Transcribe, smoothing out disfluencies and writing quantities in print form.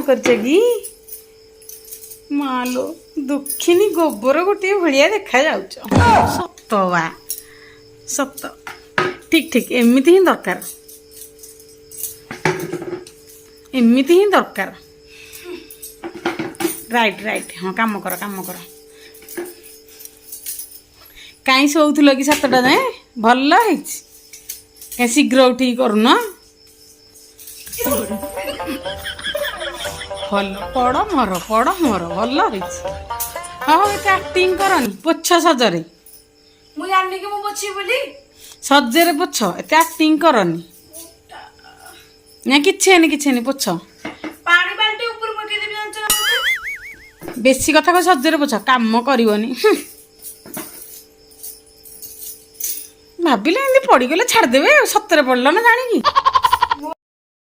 करछ कि मालो दुखिनी गोबर गोटे भलिया देखा जाउछ सत वा सत ठीक ठीक एमिति ही दरकार एमिति ही दरकार राइट राइट हाँ काम कर कहीं शोथुल कि 7टा जाए भल है शीघ्र उठी करूना भल पड़ मोर भल हाँ ये एक्टिंग करनी पोछ सजरे मुझे जाननी कि मु पोछी बोली सजरे पोछ एते एक्टिंग करनी ना किछे पोछ पानी बाल्टी ऊपर पके देबी जानछ ना बेसी कथा को सजरे पोछ काम करनी भाविले एमती पड़गले छाड़देवे सतरे पड़ल ना जाणी